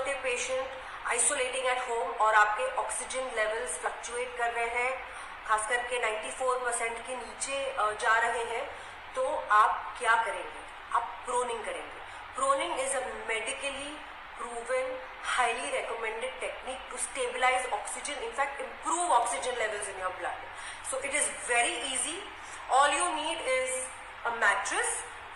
Conservative patient, isolating at home और आपके oxygen levels fluctuate कर रहे हैं, खास करके 94% के नीचे जा रहे हैं, तो आप क्या करेंगे? आप प्रोनिंग करेंगे. Proning is a medically proven, highly recommended technique to stabilize oxygen, in fact improve oxygen levels in your blood. So it is very easy. All you need is a mattress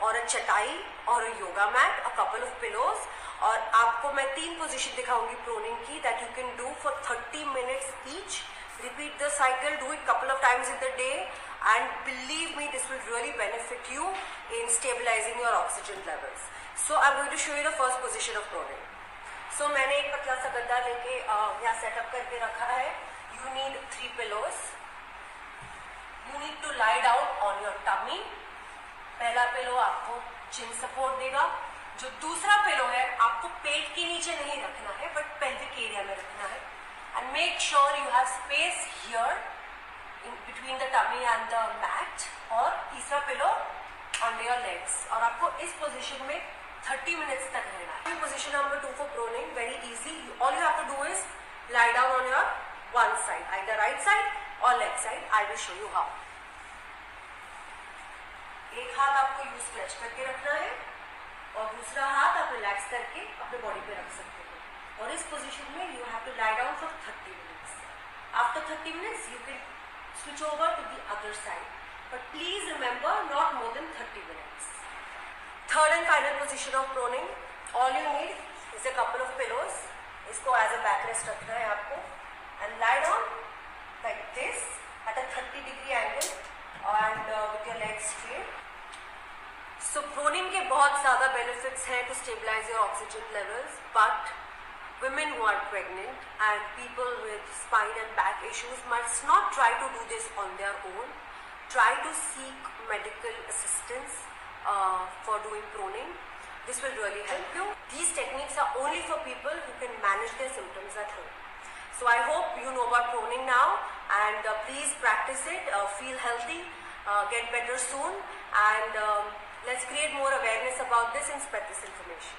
or a chatai or a yoga mat, a couple of pillows, और आपको मैं 3 position दिखाऊंगी proning की that you can do for 30 minutes each. Repeat the cycle, do it couple of times in the day, and believe me, this will really benefit you in stabilizing your oxygen levels. So I'm going to show you the first position of proning. So मैंने एक पतला सा गद्दा लेके यहाँ setup करके रखा है. You need 3 pillows. You need to lie down on your tummy. पहला पिलो आपको चिन सपोर्ट देगा. जो दूसरा पिलो है आपको पेट के नीचे नहीं रखना है, बट पेल्विक एरिया में रखना है. And make sure you have space here in between the tummy and the mat. और तीसरा पिलो under your legs. और आपको इस पोजीशन में 30 minutes तक रहना है. Position number 2 for proning, very easy. All you have to do is lie down on your one side, either right side or left side. I will show you how. एक हाथ आपको use stretch करके रखना है और दूसरा हाथ आप रिलैक्स करके अपने बॉडी पे रख सकते हो. और इस पोजीशन में you have to lie down for 30 minutes. After 30 minutes you can switch over to the other side, but please remember not more than 30 minutes. Third and final position of proning. All you need is a couple of pillows. इसको as a backrest रखना है आपको, and lie down like this at a 30-degree angle and with your legs straight. So proning के बहुत ज़्यादा benefits हैं to stabilize your oxygen levels, but women who are pregnant and people with spine and back issues must not try to do this on their own. Try to seek medical assistance for doing proning. This will really help you. These techniques are only for people who can manage their symptoms at home. So I hope you know about proning now, and please practice it, feel healthy, get better soon, and let's create more awareness about this and spread this information.